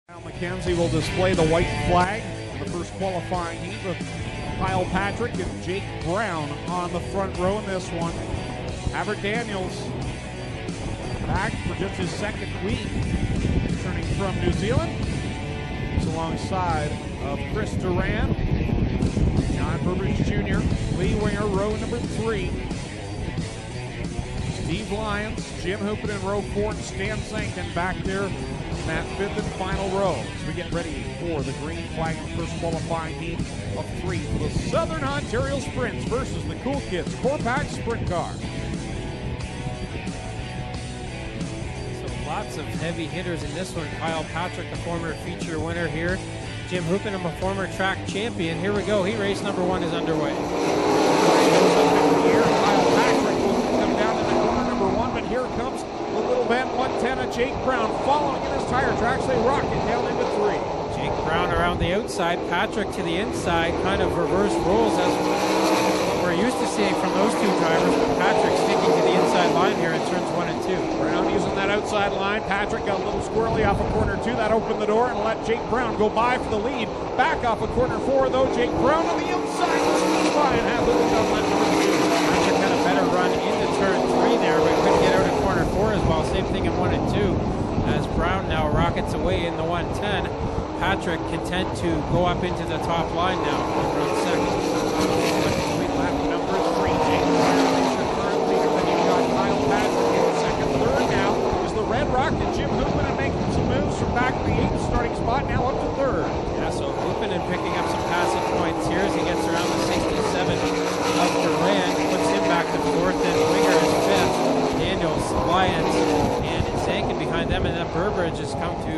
McKenzie will display the white flag on the first qualifying heat with Kyle Patrick and Jake Brown on the front row in this one. Albert Daniels back for just his second week, returning from New Zealand. He's alongside of Chris Duran, John Burbridge Jr., Lee Winger, row number 3. Steve Lyons, Jim Hoopin in row 4, and Stan Sankin back there in that 5th and final row as we get ready for the green flag in the first qualifying heat of 3 for the Southern Ontario Sprints versus the Cool Kids Corpac Sprint Car. So lots of heavy hitters in this one. Kyle Patrick, the former feature winner here. Jim Hoopin, a former track champion. Here we go. Heat race number 1 is underway. Kyle Patrick will come down to the corner number 1, but here comes the little Ben 110 of Jake Brown following in his tire tracks. They rocket down into 3. Jake Brown around the outside, Patrick to the inside, kind of reverse roles as what we're used to seeing from those two drivers, but Patrick sticking to the inside line here in turns 1 and 2. Brown using that outside line. Patrick got a little squirrely off of corner 2. That opened the door and let Jake Brown go by for the lead. Back off of corner 4, though. Jake Brown on the inside will squeeze by and have little done left number 2. Patrick had a better run into turn 3 there, but couldn't get out of corner 4 as well. Same thing in 1 and 2 as Brown now rockets away in the 110. Patrick content to go up into the top line now and run second. Complete lap number 3. Jake Brown is your current leader. Then you've got Kyle Patrick in second. Third now is the Red Rock and Jim Hoopin and making some moves from back to the 8th starting spot, now up to 3rd. Yeah, so Hoopin and picking up some passing points here as he gets around the 67 of Duran, puts him back to 4th, and Winger is 5th. Daniels, Lyons, and Sankin behind them, and that Burbridge has come to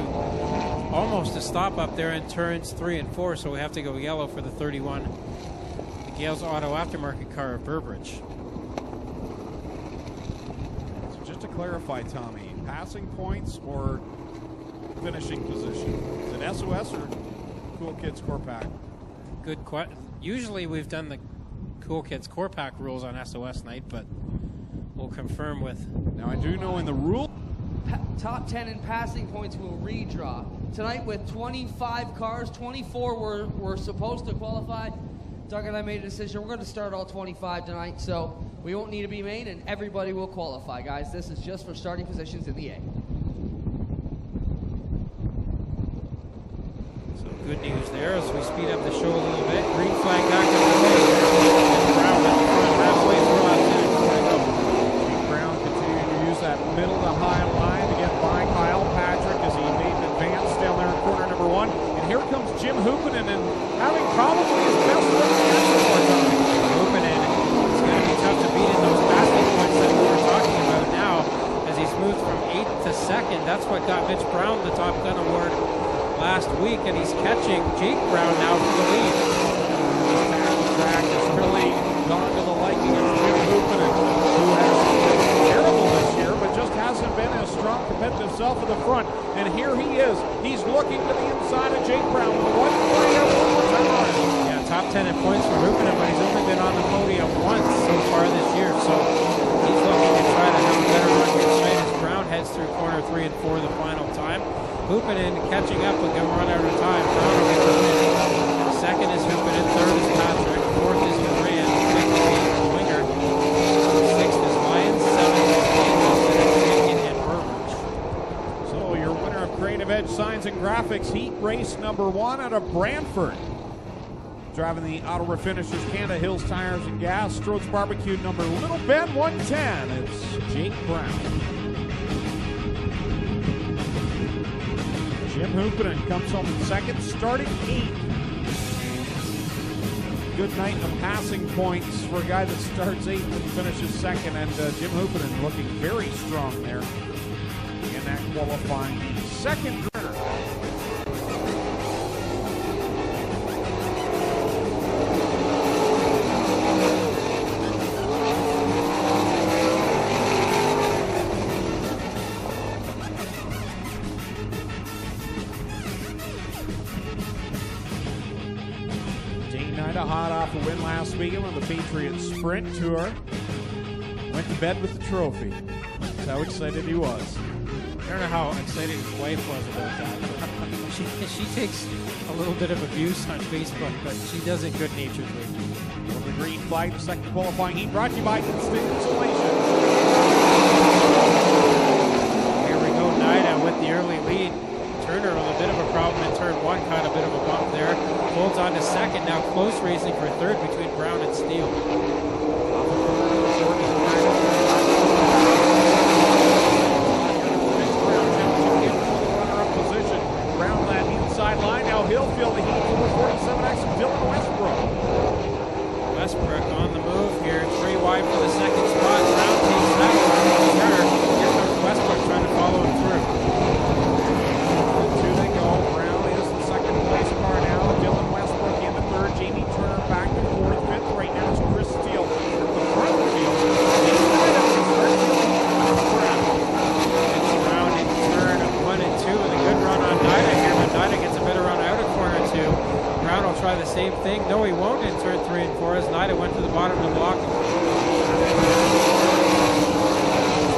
almost a stop up there in turns 3 and 4, so we have to go yellow for the 31. The Gales Auto Aftermarket car of Burbridge. So just to clarify, Tommy, passing points or finishing position? Is it SOS or Cool Kids Corpac? Good question. Usually we've done the Cool Kids Corpac rules on SOS night, but we'll confirm with... Now I do know in the rule... Top 10 in passing points will redraw. Tonight with 25 cars, 24 were supposed to qualify. Doug and I made a decision. We're going to start all 25 tonight, so we won't need to be main, and everybody will qualify, guys. This is just for starting positions in the A. So good news there as we speed up the show a little bit. Green flag back up the way. Brown at the front, halfway through last inning. Jake Brown continuing to use that middle to high line to get by Kyle Patrick as he made an advance down there in corner number 1. And here comes Jim Hoopin and having probably his best look yet so far. Hoopin, it's going to be tough to beat in those passing points that we were talking about now as he's moved from 8th to 2nd. That's what got Mitch Brown the Top Gun Award last week, and he's catching Jake Brown now for the lead. The track has really gone to the liking of Jim Hoopin, who has been terrible this year, but just hasn't been as strong competitive self at the front. And here he is. He's looking to the inside of Jake Brown with 1 more. Yeah, top 10 in points for Hoopin, but he's only been on the podium once so far this year, so he's looking to try to have a better run here tonight as Brown heads through corner 3 and 4 the final time. Hoopin catching up, but gonna run out of time. Brown will get the win. Second is Hoopin, 3rd is Patrick, 4th is Duran, 5th is Winger, 6th is Lyons, 7th is Daniels, Sankin, and Burbridge. So your winner of Creative Edge Signs and Graphics Heat Race number 1 out of Brantford. Driving the Auto Refinishers Canada Hills Tires and Gas, Strode's Barbecue number Little Ben 110. It's Jake Brown. Jim Hoopin comes home in second, starting 8th. Good night in the passing points for a guy that starts 8th and finishes 2nd. And Jim Hoopin looking very strong there in that qualifying second runner. Hot off a win last weekend on the Patriot Sprint Tour. Went to bed with the trophy. That's how excited he was. I don't know how excited his wife was about that. she takes a little bit of abuse on Facebook, but she does it good-naturedly. Well, the green flag, the second qualifying heat, brought to you by Instant Insulation. Here we go, Nida with the early lead. Turner with a bit of a problem in turn one, caught a bit of a bump there. Holds on to second, now close racing for third between Brown and Steele. Brown that inside line, now he'll feel the heat for 47X of Dylan Westbrook. Westbrook on the move here, 3 wide for the second spot. Brown takes that one. Turner, here comes Westbrook trying to follow him through. Two they go. Brown is the second place car now. Dylan Westbrook in the third. Jamie Turner back to fourth. Fifth right now is Chris Steele. The front of the field. Brown in turn 1 and 2 with a good run on Nida here, but Nida gets a better run out of corner 2. Brown will try the same thing. No, he won't in turn 3 and 4 as Nida went to the bottom of the block.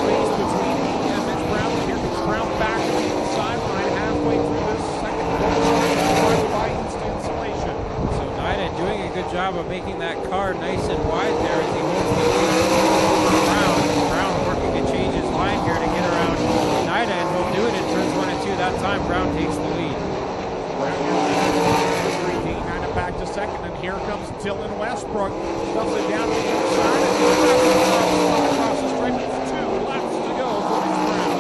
Space between me and Mitch Brown. Here comes Brown back to the inside line halfway through this second quarter by Instant Insulation. So Nida doing a good job of making that car nice and wide there as he holds the lead. Brown working to change his line here to get around Nida, and he'll do it in turns 1 and 2. That time Brown takes the lead. Back to second, and here comes Dylan Westbrook. Stuffs it down to the inside, and across the stripe. It's 2 laps to go for Mitch Brown.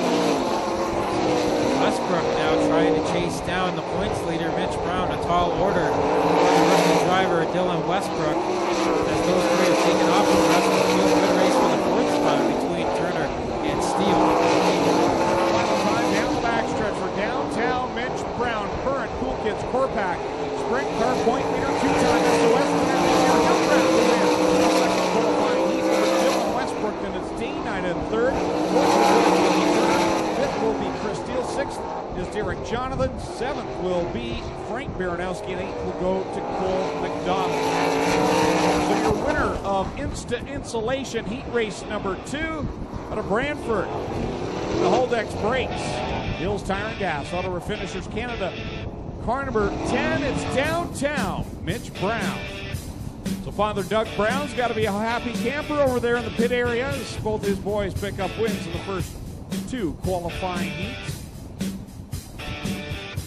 Westbrook now trying to chase down the points leader, Mitch Brown. A tall order for the rookie driver, Dylan Westbrook, as those three have taken off from the rest of the field. Good race for the fourth spot between Turner and Steele. Final time down the backstretch for downtown Mitch Brown. Current Cool Kids Corpac Sprintcar point leader 2 times to Westbrook. Second qualifying heat for Dylan Westbrook, then it's Day Night in third. Fifth will be Chris Steele. Sixth is Derek Jonathan. Seventh will be Frank Baranowski, and eighth will go to Cole McDonald. So your winner of Instant Insulation heat race number 2 out of Brantford. The Holdex Brakes, Hills Tire and Gas, Auto Refinishers Canada. Car number 10, it's downtown Mitch Brown. So Father Doug Brown's got to be a happy camper over there in the pit area as both his boys pick up wins in the first 2 qualifying heats.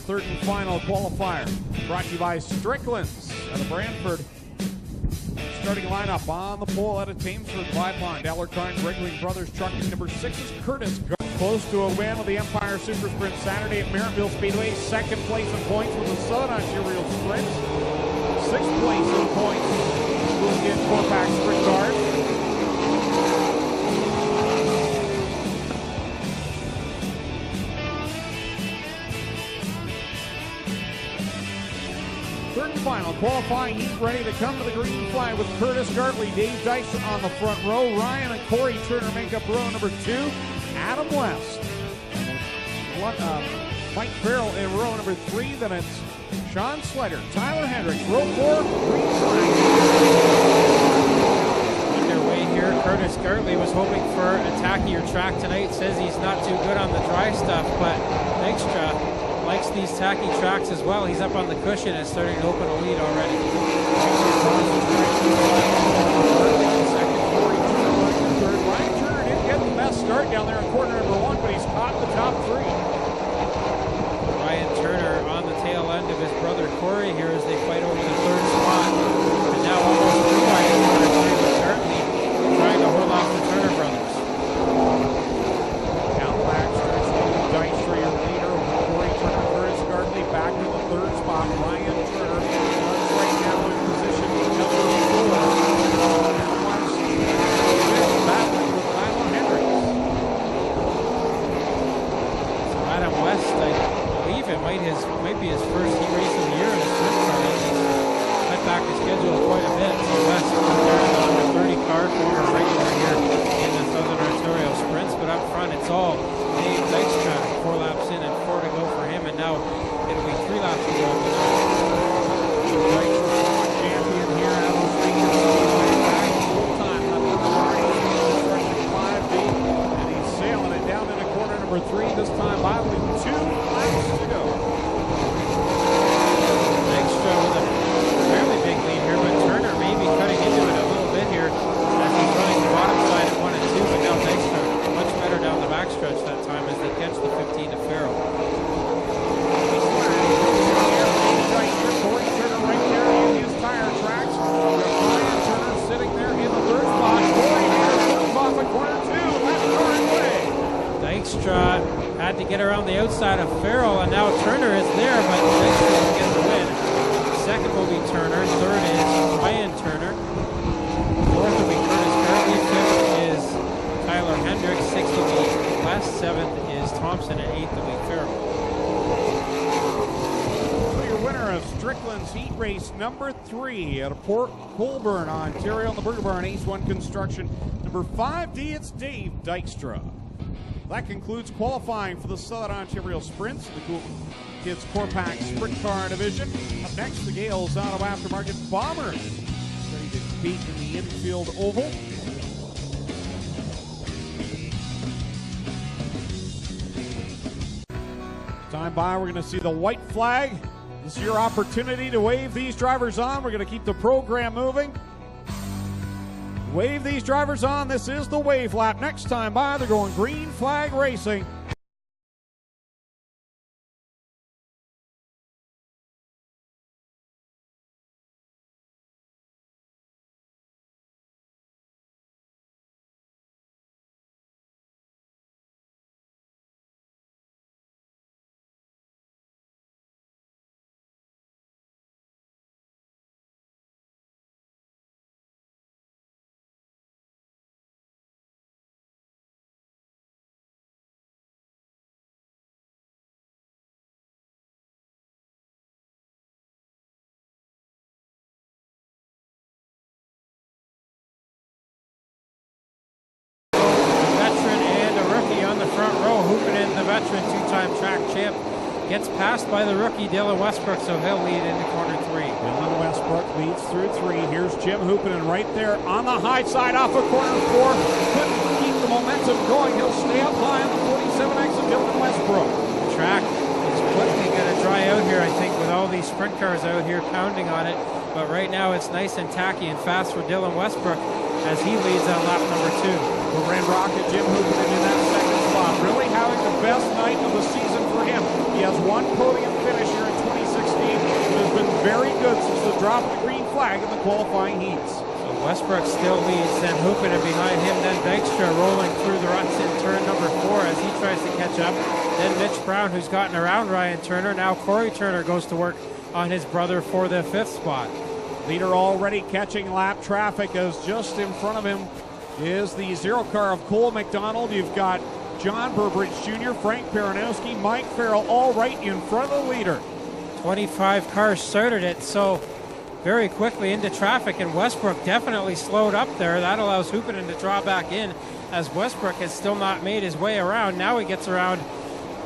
Third and final qualifier brought to you by Strickland's out of Brantford. Starting lineup on the pole out of Thamesford, Pipeline, Dallarkine, Wrigley Brothers Trucking. Number 6 is Curtis. Close to a win of the Empire Super Sprint Saturday at Merrittville Speedway. Second place in points with the Southern Ontario Sprint. 6th place in points will get Corpac Sprint Cars. Third and final qualifying heat ready to come to the green flag with Curtis Gartley, Dave Dyson on the front row. Ryan and Corey Turner make up row number 2. Adam West, Mike Farrell in row number 3. Then it's Sean Slater, Tyler Hendricks, row 4, green flag. Underway here, Curtis Gartley was hoping for a tackier track tonight. Says he's not too good on the dry stuff, but Dykstra likes these tacky tracks as well. He's up on the cushion and starting to open a lead already. Start down there in corner number 1, but he's caught the top 3. Ryan Turner on the tail end of his brother Corey here as they fight over the third spot. And now almost through Ryan Turner with Gartley trying to hold off the Turner brothers. Down the back stretch, Dice for your leader. Corey Turner, Curtis Gartley back to the third spot. Ryan Turner runs right now in position number 4. Battling with Lionel Hendricks. West, I believe it might be his first heat race of the year in the sprint car. He's cut back his schedule quite a bit. So West carrying the number 30 car, former regular here in the Southern Ontario Sprints. But up front, it's all Dave Dykstra. 4 laps in and 4 to go for him. And now it'll be 3 laps to go. Champion here out of the street. Back full time. And he's sailing it down into corner number 3. This time outside of Farrell, and now Turner is there, but Dykstra will get the win. Second will be Turner, third is Ryan Turner, fourth will be Curtis Kirby, fifth is Tyler Hendricks, sixth will be Les, seventh is Thompson, and eighth will be Farrell. So your winner of Strickland's Heat Race number 3 out of Port Colborne, Ontario, on the Burger Barn Ace 1 Construction. Number 5D, it's Dave Dykstra. That concludes qualifying for the Southern Ontario Sprints, the Cool Kids Core Pack Sprint Car Division. Up next, the Gales Auto Aftermarket Bombers, ready to compete in the infield oval. Time by, we're going to see the white flag. This is your opportunity to wave these drivers on. We're going to keep the program moving. Wave these drivers on. This is the wave lap. Next time by, they're going green flag racing. Front row, Hoopinen, the veteran two-time track champ, gets passed by the rookie Dylan Westbrook, so he'll lead into corner 3. Dylan Westbrook leads through 3. Here's Jim Hoopinen right there on the high side off of corner 4. Couldn't keep the momentum going. He'll stay up high on the 47X of Dylan Westbrook. The track is quickly going to dry out here, I think, with all these sprint cars out here pounding on it. But right now it's nice and tacky and fast for Dylan Westbrook as he leads on lap number 2. The Red Rocket, Jim Hoopinen in that second spot, really having the best night of the season for him. He has one podium finish here in 2016, and has been very good since the drop of the green flag in the qualifying heats. So Westbrook still leads, then Hoopinen behind him, then Dykstra rolling through the ruts in turn number 4 as he tries to catch up. Then Mitch Brown, who's gotten around Ryan Turner. Now Corey Turner goes to work on his brother for the 5th spot. Leader already catching lap traffic, as just in front of him is the 0 car of Cole McDonald. You've got John Burbridge Jr., Frank Baranowski, Mike Farrell, all right in front of the leader. 25 cars started it, so very quickly into traffic, and Westbrook definitely slowed up there. That allows Hoopinen to draw back in, as Westbrook has still not made his way around. Now he gets around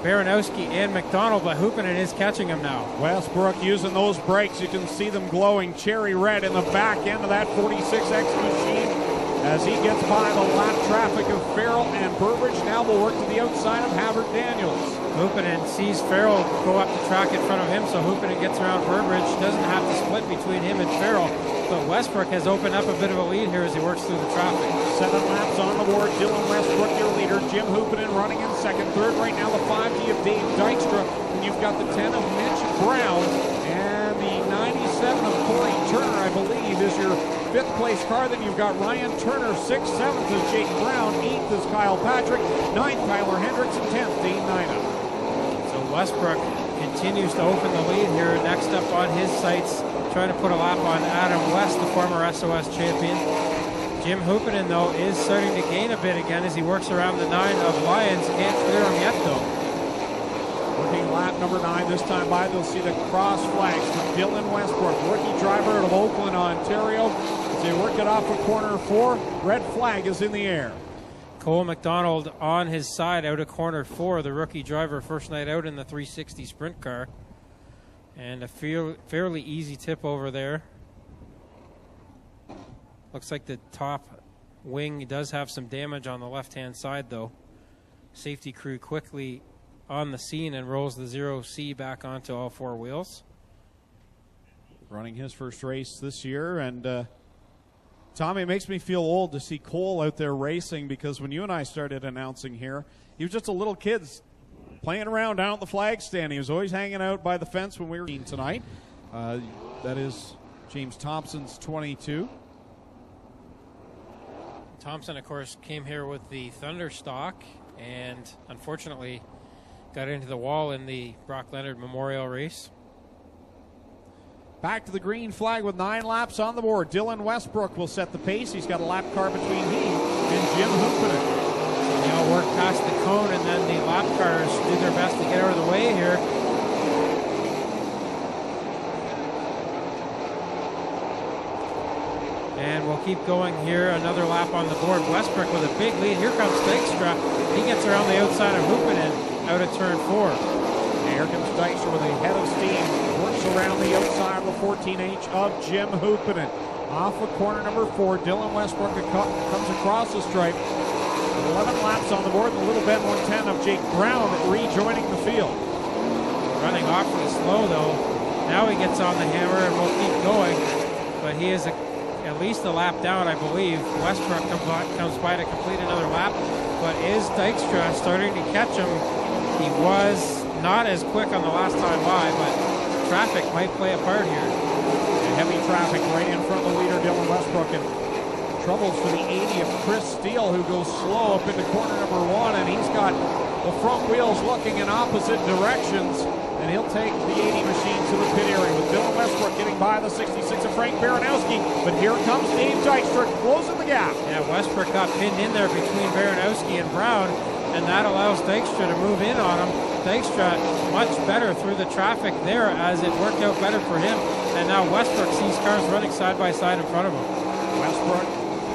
Baranowski and McDonald, but Hoopinen is catching him now. Westbrook using those brakes. You can see them glowing cherry red in the back end of that 46X machine as he gets by the lap traffic of Farrell and Burbridge. Now will work to the outside of Havert Daniels. Hoopinen sees Farrell go up the track in front of him, so Hoopinen gets around Burbridge. Doesn't have to split between him and Farrell, but Westbrook has opened up a bit of a lead here as he works through the traffic. 7 laps on the board. Dylan Westbrook, your leader. Jim Hoopinen running in second. Third right now, the 5D of Dave Dykstra. And you've got the 10 of Mitch Brown. And the 97 of Corey Turner, I believe, is your 5th place car. Then you've got Ryan Turner. 6th, 7th is Jake Brown. 8th is Kyle Patrick. 9th, Tyler Hendricks. And 10th, Dane Nina. So Westbrook continues to open the lead here. Next up on his sights, trying to put a lap on Adam West, the former SOS champion. Jim Hoopinen, though, is starting to gain a bit again as he works around the 9 of Lyons. Can't clear him yet, though. Working lap number 9 this time by, they'll see the cross flags for Dylan Westbrook, rookie driver out of Oakland, Ontario. As they work it off of corner 4, red flag is in the air. Cole McDonald on his side out of corner 4, the rookie driver, first night out in the 360 sprint car. And a fairly easy tip over there. Looks like the top wing does have some damage on the left-hand side, though. Safety crew quickly on the scene and rolls the 0C back onto all 4 wheels. Running his first race this year, and Tommy, it makes me feel old to see Cole out there racing, because when you and I started announcing here, he was just a little kid playing around down at the flag stand. He was always hanging out by the fence when we were tonight. That is James Thompson's 22. Thompson, of course, came here with the Thunderstock, and unfortunately got into the wall in the Brock Leonard Memorial race. Back to the green flag with 9 laps on the board. Dylan Westbrook will set the pace. He's got a lap car between he and Jim Hoopinen. They all work past the cone, and then the lap cars do their best to get out of the way here. And we'll keep going here. Another lap on the board. Westbrook with a big lead. Here comes Dykstra. He gets around the outside of Hoopinen out of turn 4. And here comes Dykstra with a head of steam. Works around the outside of the 14H of Jim Hoopinen. Off of corner number 4, Dylan Westbrook comes across the stripe. 11 laps on the board, and a little Ben 110 of Jake Brown rejoining the field. Running awfully slow though. Now he gets on the hammer and we'll keep going. But he is at least a lap down, I believe. Westbrook comes by to complete another lap. But is Dykstra starting to catch him? He was not as quick on the last time by, but traffic might play a part here. And heavy traffic right in front of the leader, Dylan Westbrook. And troubles for the 80 of Chris Steele, who goes slow up into corner number 1, and he's got the front wheels looking in opposite directions, and he'll take the 80 machine to the pit area with Dylan Westbrook getting by the 66 of Frank Baranowski. But here comes Dave Dykstra closing the gap. Yeah, Westbrook got pinned in there between Baranowski and Brown, and that allows Dykstra to move in on him. Dykstra much better through the traffic there as it worked out better for him, and now Westbrook sees cars running side by side in front of him. Westbrook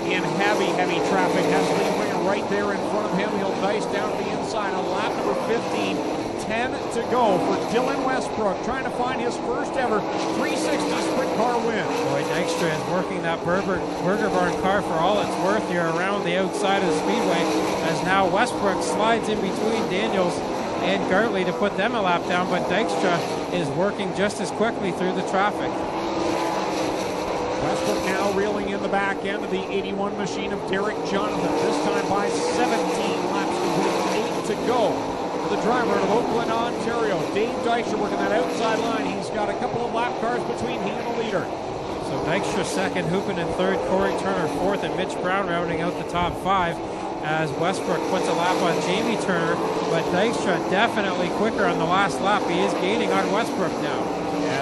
in heavy traffic, has Lee Winger right there in front of him. He'll dice down to the inside on lap number 15. 10 to go for Dylan Westbrook, trying to find his first ever 360 sprint car win. Boy, Dykstra is working that Burger Barn car for all it's worth here around the outside of the speedway, as now Westbrook slides in between Daniels and Gartley to put them a lap down, but Dykstra is working just as quickly through the traffic. Westbrook now reeling in the back end of the 81 machine of Derek Jonathan, this time by 17 laps complete, 8 to go. The driver of Oakland, Ontario, Dave Dykstra working that outside line. He's got a couple of lap cars between he and the leader. So Dykstra second, Hoopinen third, Corey Turner fourth, and Mitch Brown rounding out the top 5 as Westbrook puts a lap on Jamie Turner, but Dykstra definitely quicker on the last lap. He is gaining on Westbrook now.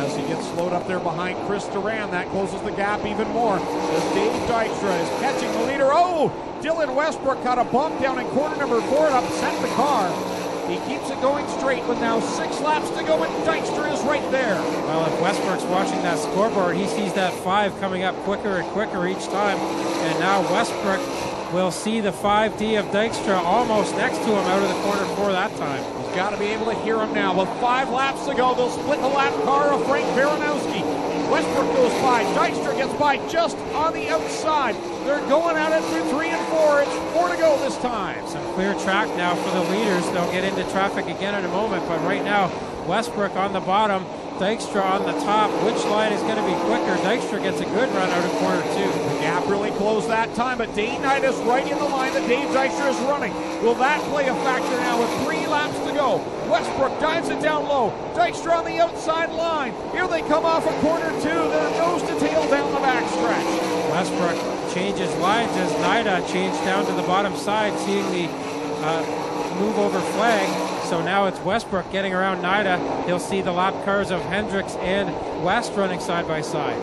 As he gets slowed up there behind Chris Duran, that closes the gap even more. As Dave Dykstra is catching the leader. Oh, Dylan Westbrook got a bump down in corner number 4 and upset the car. He keeps it going straight with now 6 laps to go, and Dykstra is right there. Well, if Westbrook's watching that scoreboard, he sees that 5 coming up quicker and quicker each time. And now Westbrook will see the 5D of Dykstra almost next to him out of the corner 4 that time. He's got to be able to hear him now. With 5 laps to go, they'll split the lap car of Frank Baranowski. Westbrook goes by. Dykstra gets by just on the outside. They're going at it through 3 and 4. It's 4 to go this time. Some clear track now for the leaders. They'll get into traffic again in a moment, but right now, Westbrook on the bottom, Dykstra on the top. Which line is going to be quicker? Dykstra gets a good run out of corner 2. The gap really closed that time, but Dane Knight is right in the line that Dave Dykstra is running. Will that play a factor now with 3 laps to go? Westbrook dives it down low. Dykstra on the outside line. Here they come off of corner 2. They're nose to tail down the backstretch. Westbrook changes lines as Nida changed down to the bottom side, seeing the move over flag. So now it's Westbrook getting around Nida. He'll see the lap cars of Hendricks and West running side by side.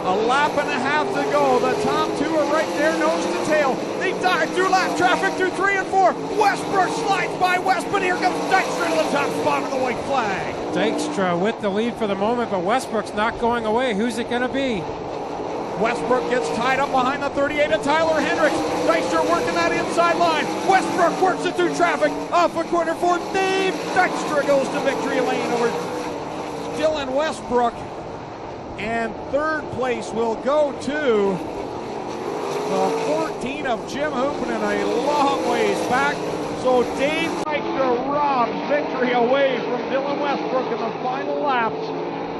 A lap and a half to go. The top 2 are right there, nose to tail. They dive through lap traffic through 3 and 4. Westbrook slides by West, but here comes Dykstra to the top spot of the white flag. Dykstra with the lead for the moment, but Westbrook's not going away. Who's it going to be? Westbrook gets tied up behind the 38 of Tyler Hendricks. Dykstra working that inside line. Westbrook works it through traffic. Off of corner 4, Dave Dykstra goes to victory lane over Dylan Westbrook. And third place will go to the 14 of Jim Hoopinen, a long ways back. So Dave Dykstra robs victory away from Dylan Westbrook in the final laps.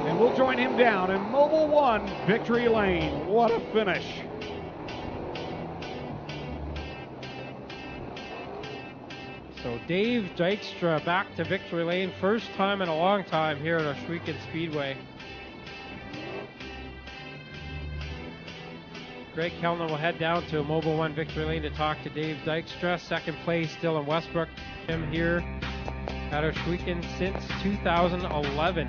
And we'll join him down in Mobile 1 victory lane. What a finish. So Dave Dykstra back to victory lane. First time in a long time here at Ohsweken Speedway. Greg Kellner will head down to Mobile 1 victory lane to talk to Dave Dykstra. Second place, Dylan Westbrook. Him here Out of Schweeken since 2011.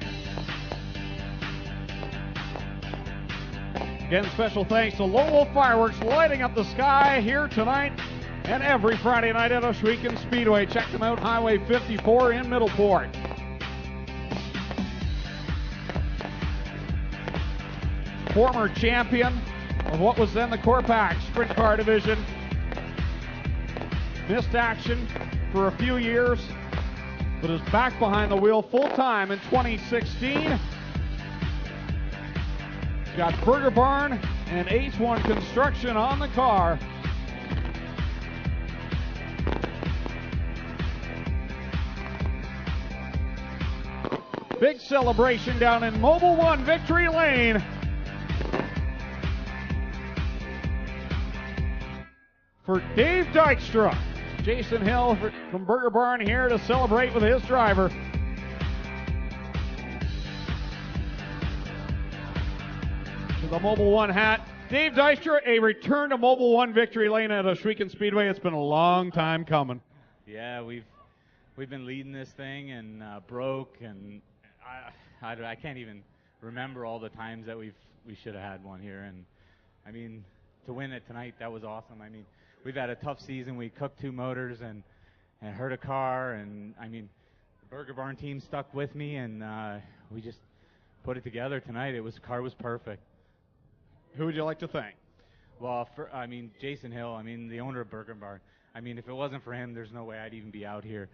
Again, special thanks to Lowell Fireworks lighting up the sky here tonight and every Friday night at Oshwegan Speedway. Check them out, Highway 54 in Middleport. Former champion of what was then the Corpac Sprint Car Division. Missed action for a few years, but is back behind the wheel full-time in 2016. Got Burger Barn and H1 Construction on the car. Big celebration down in Mobile One Victory Lane for Dave Dykstra. Jason Hill from Burger Barn here to celebrate with his driver. With the Mobile One hat. Dave Dykstra, a return to Mobile One Victory Lane at Oshwegan Speedway. It's been a long time coming. Yeah, we've been leading this thing and broke, and I can't even remember all the times that we should have had one here. And I mean, to win it tonight, that was awesome. I mean, we've had a tough season. We cooked 2 motors and hurt a car, and I mean, the Burger Barn team stuck with me, and we just put it together tonight. Car was perfect. Who would you like to thank? Well, Jason Hill, the owner of Burger Barn. I mean, if it wasn't for him, there's no way I'd even be out here.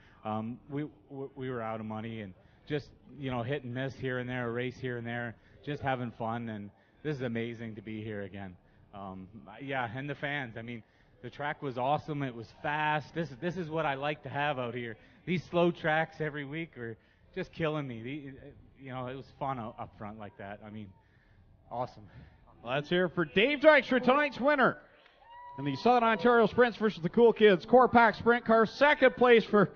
We were out of money and just, hit and miss here and there, a race here and there, just having fun, and this is amazing to be here again. Yeah, and the fans. I mean, the track was awesome. It was fast. This is what I like to have out here. These slow tracks every week are just killing me. It was fun up front like that. I mean, awesome. Let's hear it for Dave Dykstra, tonight's winner in the Southern Ontario Sprints versus the Cool Kids Corpac Sprint Car. Second place for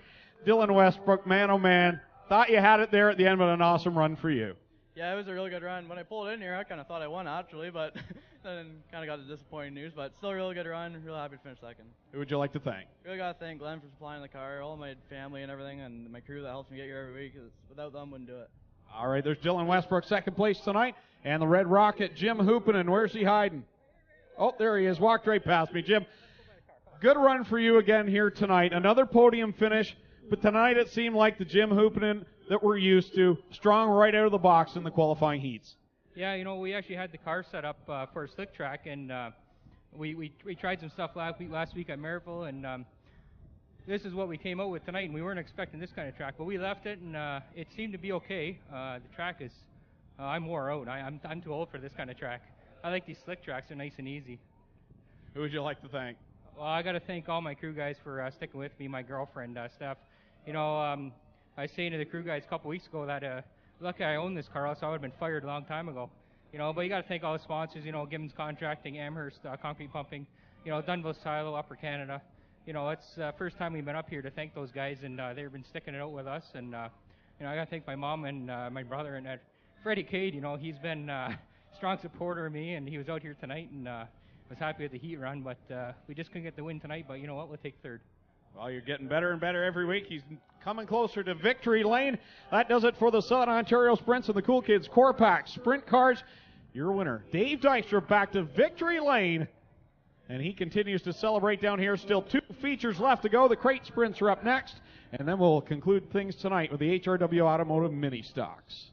Dylan Westbrook. Man, oh man, thought you had it there at the end, but an awesome run for you. Yeah, it was a really good run. When I pulled in here, I kind of thought I won actually, but then kind of got the disappointing news. But still a really good run. Real happy to finish second. Who would you like to thank? Really got to thank Glenn for supplying the car, all my family and everything, and my crew that helps me get here every week. 'Cause without them, wouldn't do it. All right, there's Dylan Westbrook, second place tonight. And the Red Rocket, Jim Hoopinen. Where's he hiding? Oh, there he is. Walked right past me. Jim, good run for you again here tonight. Another podium finish. But tonight it seemed like the Jim Hoopinen that we're used to. Strong right out of the box in the qualifying heats. Yeah, we actually had the car set up for a slick track. And we tried some stuff last week at Maryville. And this is what we came out with tonight. And we weren't expecting this kind of track. But we left it, and it seemed to be okay. The track is... I'm wore out. I'm too old for this kind of track. I like these slick tracks. They're nice and easy. Who would you like to thank? Well, I got to thank all my crew guys for sticking with me. My girlfriend, Steph. I was saying to the crew guys a couple weeks ago that lucky I own this car, else I would have been fired a long time ago. But you got to thank all the sponsors. Gibbons Contracting, Amherst Concrete Pumping, Dunville Silo, Upper Canada. It's the first time we've been up here to thank those guys, and they've been sticking it out with us. And I got to thank my mom and my brother and Freddie Cade. He's been a strong supporter of me, and he was out here tonight, and was happy with the heat run, but we just couldn't get the win tonight. But you know what? We'll take third. Well, you're getting better and better every week. He's coming closer to victory lane. That does it for the Southern Ontario Sprints and the Cool Kids Corpac Sprint Cars. Your winner, Dave Dykstra, back to victory lane. And he continues to celebrate down here. Still 2 features left to go. The crate sprints are up next. And then we'll conclude things tonight with the HRW Automotive Mini Stocks.